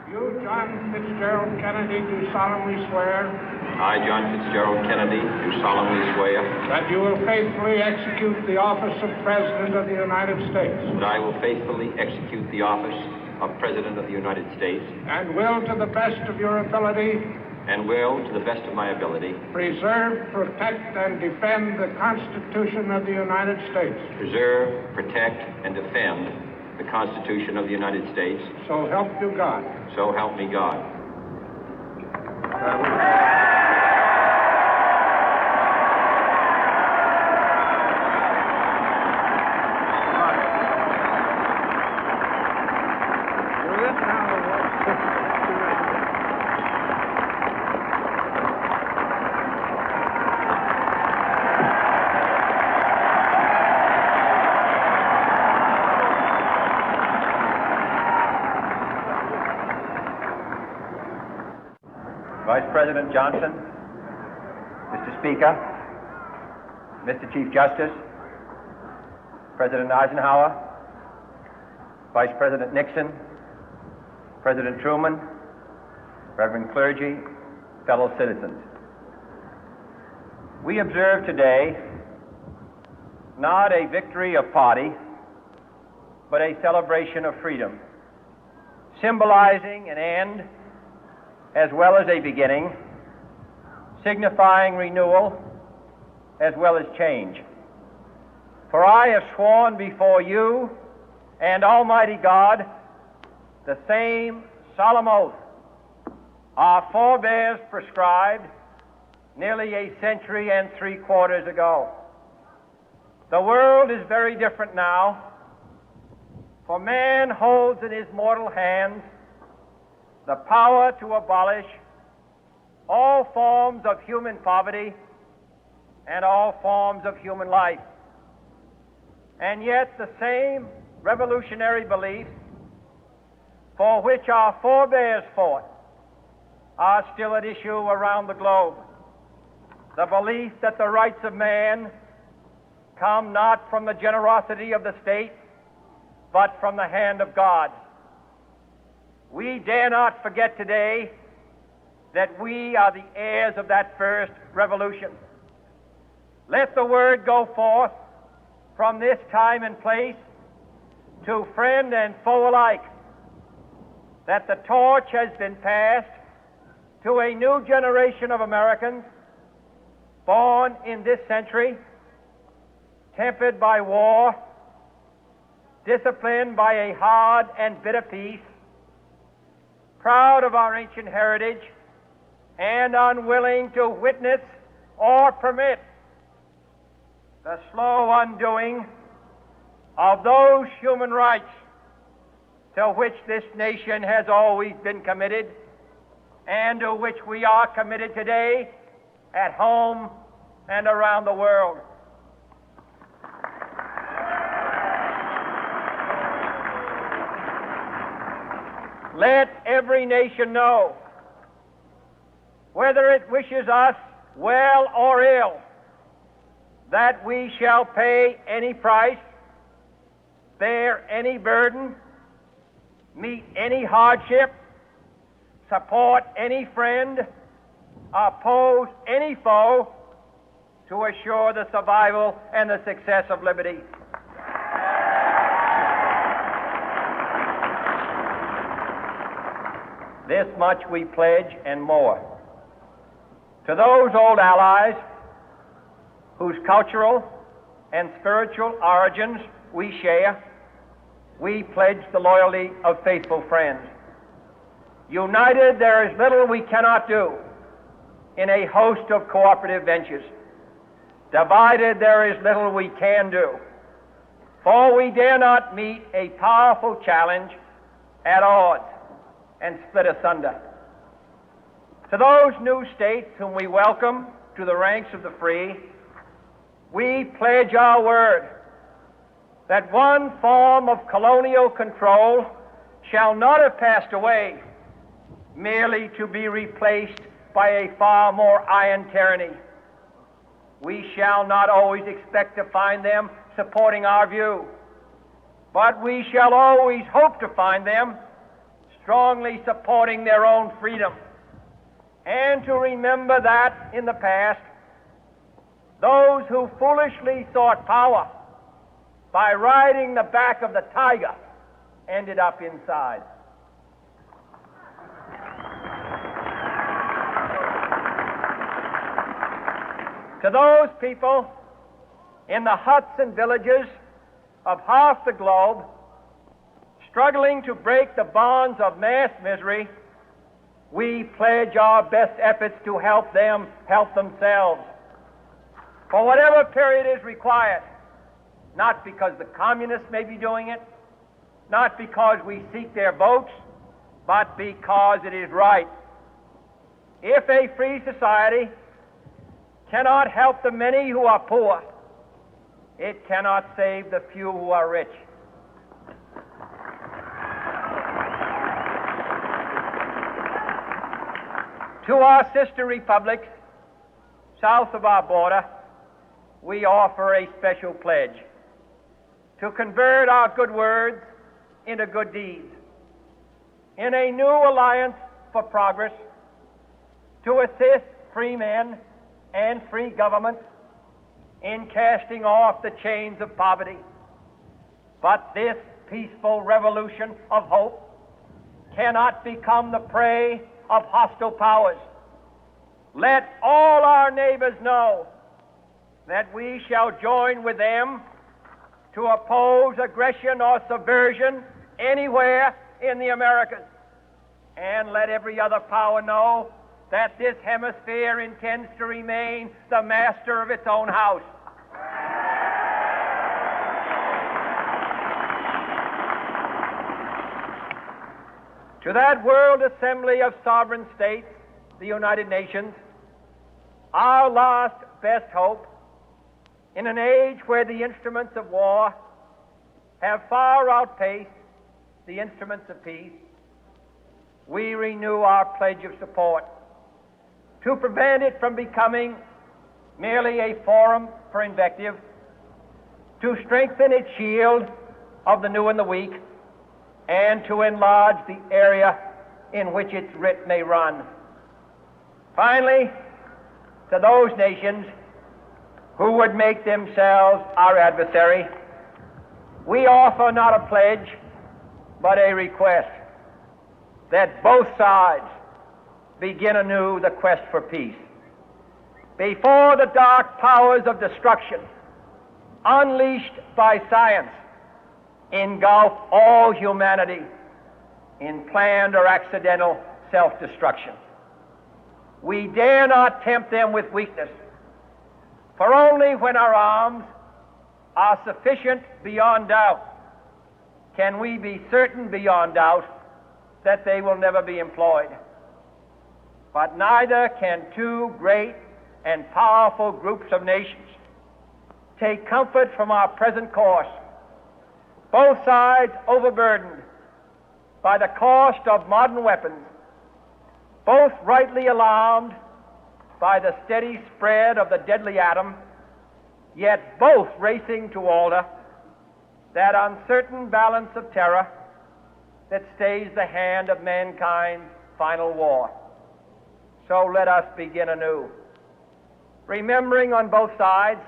You, John Fitzgerald Kennedy, do solemnly swear I, John Fitzgerald Kennedy, do solemnly swear that you will faithfully execute the office of President of the United States that I will faithfully execute the office of President of the United States and will, to the best of your ability, and will, to the best of my ability, preserve, protect, and defend the Constitution of the United States. preserve, protect, and defend the Constitution of the United States. So help you God. So help me God. Vice President Johnson, Mr. Speaker, Mr. Chief Justice, President Eisenhower, Vice President Nixon, President Truman, Reverend clergy, fellow citizens. We observe today not a victory of party, but a celebration of freedom, symbolizing an end as well as a beginning, signifying renewal as well as change. For I have sworn before you and Almighty God the same solemn oath our forebears prescribed nearly a century and 3/4 ago. The world is very different now, for man holds in his mortal hands the power to abolish all forms of human poverty and all forms of human life. And yet the same revolutionary beliefs for which our forebears fought are still at issue around the globe. The belief that the rights of man come not from the generosity of the state, but from the hand of God. We dare not forget today that we are the heirs of that first revolution. Let the word go forth from this time and place to friend and foe alike that the torch has been passed to a new generation of Americans born in this century, tempered by war, disciplined by a hard and bitter peace, proud of our ancient heritage, and unwilling to witness or permit the slow undoing of those human rights to which this nation has always been committed and to which we are committed today at home and around the world. Let every nation know, whether it wishes us well or ill, that we shall pay any price, bear any burden, meet any hardship, support any friend, oppose any foe to assure the survival and the success of liberty. This much we pledge and more. To those old allies whose cultural and spiritual origins we share, we pledge the loyalty of faithful friends. United, there is little we cannot do in a host of cooperative ventures. Divided, there is little we can do, for we dare not meet a powerful challenge at odds and split asunder. To those new states whom we welcome to the ranks of the free, we pledge our word that one form of colonial control shall not have passed away, merely to be replaced by a far more iron tyranny. We shall not always expect to find them supporting our view, but we shall always hope to find them strongly supporting their own freedom, and to remember that in the past, those who foolishly sought power by riding the back of the tiger ended up inside. To those people in the huts and villages of half the globe struggling to break the bonds of mass misery, we pledge our best efforts to help them help themselves for whatever period is required, not because the communists may be doing it, not because we seek their votes, but because it is right. If a free society cannot help the many who are poor, it cannot save the few who are rich. To our sister republics south of our border, we offer a special pledge to convert our good words into good deeds, in a new alliance for progress, to assist free men and free governments in casting off the chains of poverty. But this peaceful revolution of hope cannot become the prey of hostile powers. Let all our neighbors know that we shall join with them to oppose aggression or subversion anywhere in the Americas. And let every other power know that this hemisphere intends to remain the master of its own house. To that World Assembly of Sovereign States, the United Nations, our last best hope, in an age where the instruments of war have far outpaced the instruments of peace, we renew our pledge of support to prevent it from becoming merely a forum for invective, to strengthen its shield of the new and the weak, and to enlarge the area in which its writ may run. Finally, to those nations who would make themselves our adversary, we offer not a pledge, but a request that both sides begin anew the quest for peace. Before the dark powers of destruction, unleashed by science, engulf all humanity in planned or accidental self-destruction, we dare not tempt them with weakness, for only when our arms are sufficient beyond doubt can we be certain beyond doubt that they will never be employed. But neither can two great and powerful groups of nations take comfort from our present course, both sides overburdened by the cost of modern weapons, both rightly alarmed by the steady spread of the deadly atom, yet both racing to alter that uncertain balance of terror that stays the hand of mankind's final war. So let us begin anew, remembering on both sides